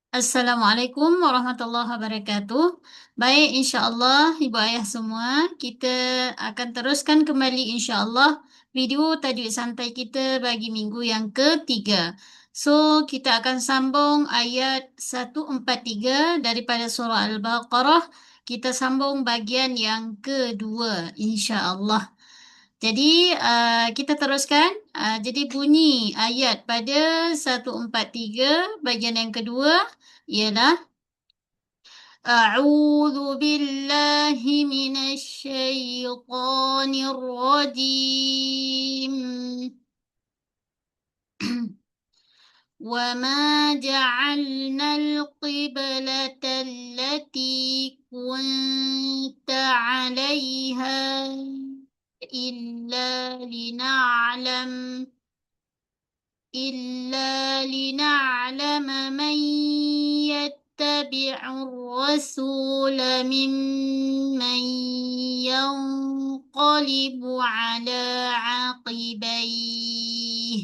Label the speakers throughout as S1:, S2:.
S1: Assalamualaikum warahmatullahi wabarakatuh. Baik, insya-Allah ibu ayah semua, kita akan teruskan kembali insya-Allah video tajuk santai kita bagi minggu yang ketiga. So, kita akan sambung ayat 143 daripada surah Al-Baqarah. Kita sambung bagian yang kedua insya-Allah. Jadi, kita teruskan. Jadi bunyi ayat pada 143 bagian yang kedua ialah أعوذ بالله من الشيطان الرجيم وما جعلنا القبلة التي كنت عليها إلا لنعلم إلا لنعلم من يتبع الرسول ممن ينقلب على عقبيه.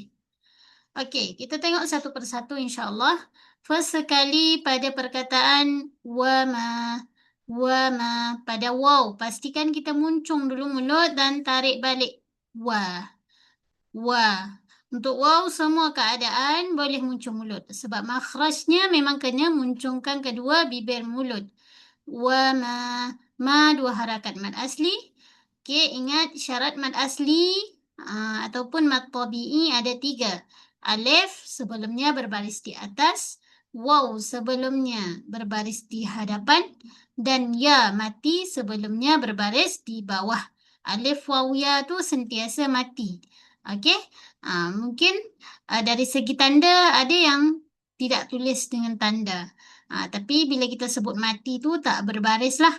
S1: Okey, kita tengok satu persatu insya-Allah. First sekali pada perkataan wama pada waw. Pastikan kita muncung dulu mulut dan tarik balik. Wa. Untuk waw semua keadaan boleh muncung mulut. Sebab makhrajnya memang kena muncungkan kedua bibir mulut. Ma dua harakat mad asli. Okey, ingat syarat mad asli ataupun mad tabi'i ada 3. Alif sebelumnya berbaris di atas, waw sebelumnya berbaris di hadapan, dan ya mati sebelumnya berbaris di bawah. Alif waw ya tu sentiasa mati. Okey, mungkin dari segi tanda ada yang tidak tulis dengan tanda. Tapi bila kita sebut mati tu tak berbaris lah.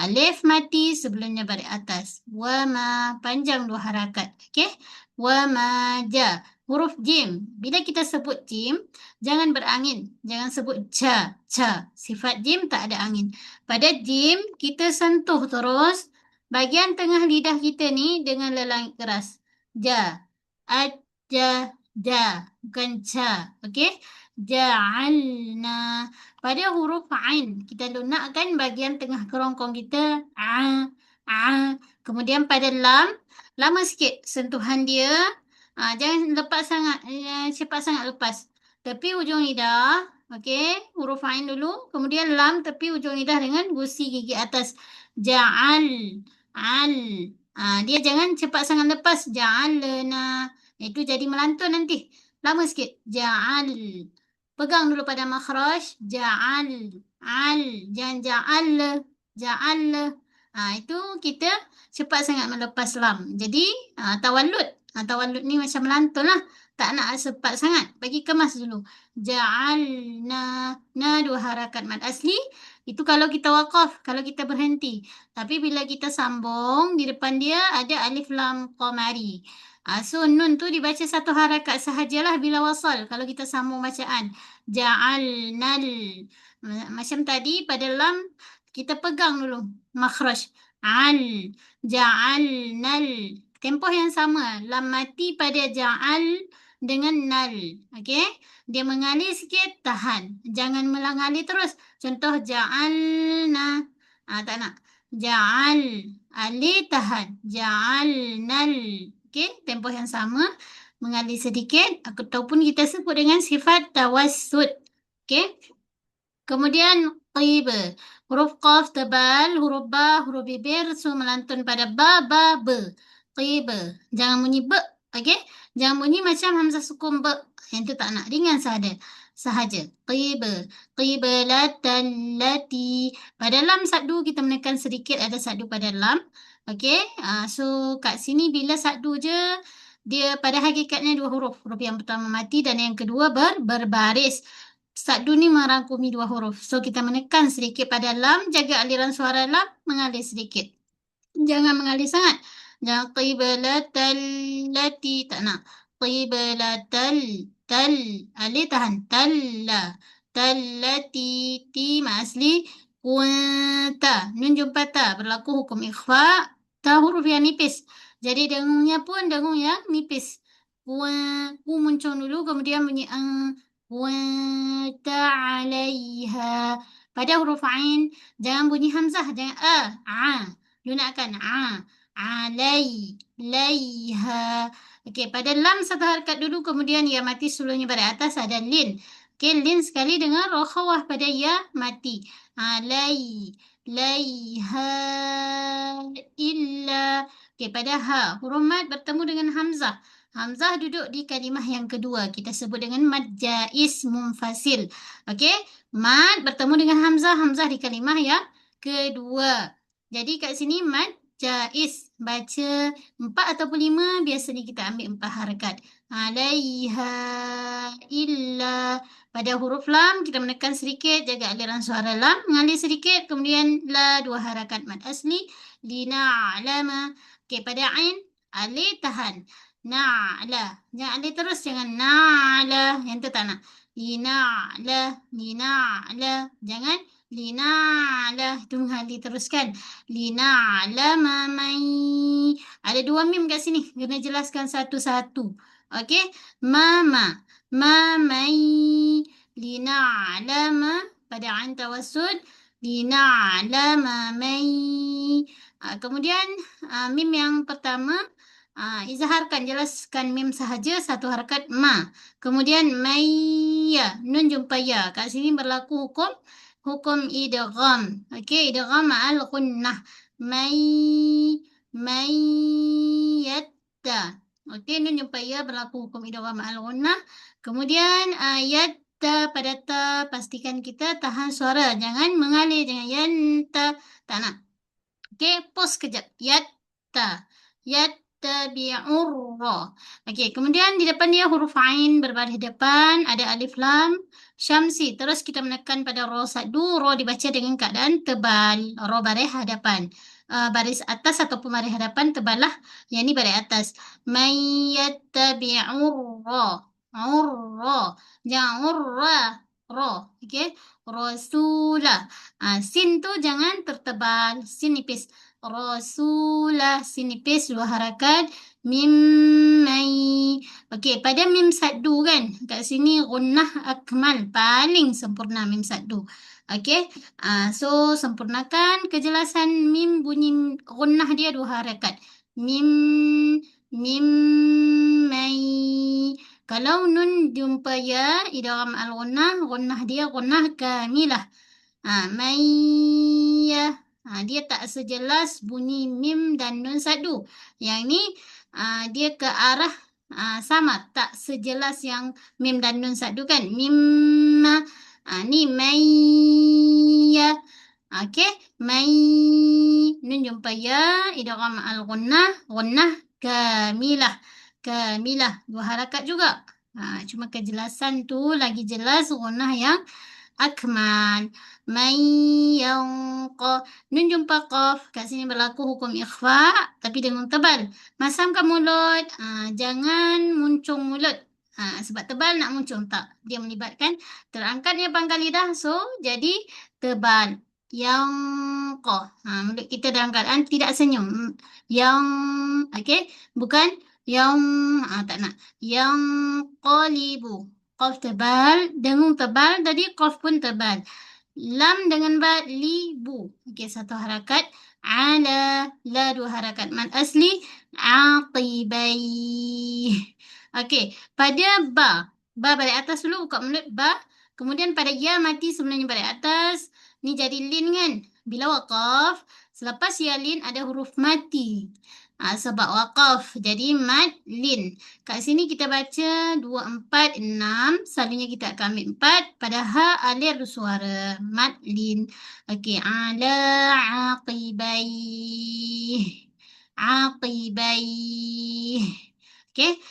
S1: Alif mati sebelumnya baris atas. Wama panjang dua harakat. Okey. Wama ja. Huruf jim. Bila kita sebut jim, jangan berangin. Jangan sebut ca. Sifat jim tak ada angin. Pada jim, kita sentuh terus bahagian tengah lidah kita ni dengan lelangit keras. Ja. Ja. Bukan ca. Okey. Ja'alna. Pada huruf ain, kita lunakkan bahagian tengah kerongkong kita. Kemudian pada lam, lama sikit sentuhan dia. Jangan lepas sangat, cepat sangat lepas. Tepi ujung lidah, okey, huruf ain dulu. Kemudian lam tepi ujung lidah dengan gusi gigi atas. Ja'al, al. Dia jangan cepat sangat lepas. Ja'alna. Itu jadi melantun nanti. Lama sikit. Ja'al. Pegang dulu pada makhraj. Ja'al. Al. Jangan ja'al. Itu kita cepat sangat melepas lam. Jadi, tawallud. Tawallud ni macam melantun lah. Tak nak cepat sangat. Bagi kemas dulu. Ja'alna. Na dua harakat mad asli. Itu kalau kita waqaf. Kalau kita berhenti. Tapi bila kita sambung, di depan dia ada alif lam qamari. So nun tu dibaca satu harakat sahajalah bila wasal. Kalau kita sambung bacaan. Ja'alnal. Macam tadi pada lam kita pegang dulu makhraj. Al. Ja'alnal. Tempoh yang sama. Lam mati pada ja'al dengan nal. Okey? Dia mengalir sikit, tahan. Jangan mengalir terus. Contoh ja'alna. Tak nak. Ja'al. Alih tahan. Ja'alnal. Okey? Tempoh yang sama. Mengalir sedikit. Ataupun kita sebut dengan sifat tawassud. Okey? Kemudian qiba. Huruf qaf tebal, huruf ba, huruf bibir so melantun pada ba, be. Qiba. Jangan bunyi be, okey? Jangan bunyi macam hamzah sukun be. Yang tu tak nak. Ringan sahaja. Qiba. Qiblatal lati. Pada lam sadu kita menekan sedikit, ada sadu pada lam. Okey? So kat sini bila sadu je, dia pada hakikatnya dua huruf. Huruf yang pertama mati dan yang kedua berbaris. Sadu ni merangkumi dua huruf. So, kita menekan sedikit pada lam, jaga aliran suara lam, mengalir sedikit. Jangan mengalir sangat. Jangan qiblatal lati, tak nak. Qiblatal, alih tahan. Tallati, ti asli. Kunta, nun jumpa ta, berlaku hukum ikhfa. Ta huruf yang nipis. Jadi dengungnya pun dengung yang nipis. Ku muncul dulu, kemudian bunyi kunta 'alaiha. Pada huruf ain jangan bunyi hamzah, jangan lunakkan laiha. Okey, pada lam satu harakat dulu, kemudian ya mati sebelumnya baris atas ada lin. Okey, lin sekali dengan ra khawah pada ya mati. Laiha illa. Okey, pada ha huruf mad bertemu dengan hamzah. Hamzah duduk di kalimah yang kedua. Kita sebut dengan mad jaiz munfasil. Okey, mad bertemu dengan hamzah, hamzah di kalimah yang kedua. Jadi kat sini mad jaiz. Baca 4 ataupun 5, biasanya kita ambil 4 harakat. Alaiha illa. Pada huruf lam kita menekan sedikit, jaga aliran suara lam, mengalir sedikit, kemudian la 2 harakat mad asli. Lina'lama. Okey, pada ain alif tahan. Na'la. Jangan alif terus, jangan na'la. Yang tu tak nak. Lina'la. Jangan lina'la. Itu mengalir teruskan. Lina'lama mai. Ada 2 mim kat sini. Kena jelaskan satu-satu. Okey. Mama mai. Lina'lama. Pada ain tawasud. Lina'lama mai. Kemudian mim yang pertama izharkan, jelaskan mim sahaja satu harakat ma. Kemudian maya, nun jumpa ya. Kat sini berlaku hukum idgham. Okey, idgham ma'al gunnah. Yatta. Okey, nun jumpa ya berlaku hukum idgham ma'al gunnah. Kemudian yatta pada ta, pastikan kita tahan suara, jangan mengalir, jangan yanta, tak nak. Okey, pause kejap. Yattabi'ur ra. Okey, kemudian di depan dia huruf ain berbaris depan, ada alif lam syamsi. Terus kita menekan pada ra sadu, ra dibaca dengan keadaan tebal. Ra baris hadapan. Baris atas ataupun baris hadapan tebalah. Yang ni baris atas. May yattabi'ur ra. Urra. Jangan urra. Ra. Okey. Rasulah. Sin tu jangan tertebal, sin nipis. Rasulah, sin nipis 2 harakat. Mim mai. Okey, pada mim saddu kan, kat sini gunnah akmal, paling sempurna mim saddu. Okey, so sempurnakan kejelasan mim, bunyi gunnah dia 2 harakat. Mim mai. Kalau nun jumpa ya, idgham gunnah dia gunnah kamilah. Mayyah. Dia tak sejelas bunyi mim dan nun sadu. Yang ni dia ke arah sama, tak sejelas yang mim dan nun sadu kan. Mim. Ni mayyah. Okey, may. Nun jumpa ya, idgham gunnah kamilah. 2 harakat juga. Cuma kejelasan tu lagi jelas gunnah yang akmal. Mayyanqa. Nun jumpa qaf. Kat sini berlaku hukum ikhfa tapi dengan tebal. Masamkan mulut. Jangan muncung mulut. Sebab tebal nak muncung tak. Dia melibatkan terangkatnya pangkal lidah. So jadi tebal. Yanqa. Mulut kita dalam keadaan tidak senyum. Okey. Bukan yang tak nak. Yang qalibu. Qaf tebal, dengung tebal, tadi qaf pun tebal. Lam dengan ba, libu. Okey, 1 harakat. Ala, la 2 harakat. Mad asli, aqibai. Okey, pada ba baris atas dulu, buka mulut ba. Kemudian pada ya mati sebelumnya baris atas. Ni jadi lin kan? Bila waqaf, selepas ya lin ada huruf mati. Sebab waqaf, jadi mad lin. Kat sini kita baca 2, 4, 6. Selalunya kita akan ambil 4. Pada ha alir suara. Mad lin. Okey. Ala aqibai. Okey.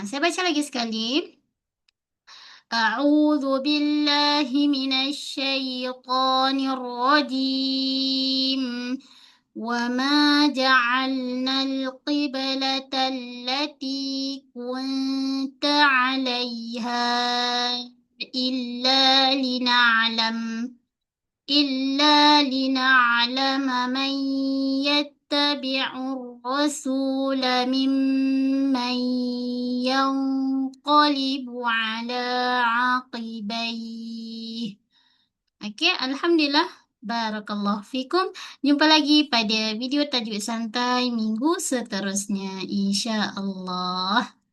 S1: Saya baca lagi sekali. A'udzu billahi minasyaitonir rajim. وما جعلنا القبلة التي كنت عليها إلا لنعلم من يتبع الرسول ممن yanqalibu ala aqibaih. Okey, Alhamdulillah. Barakallahu fikum. Jumpa lagi pada video tajuk santai minggu seterusnya. InsyaAllah.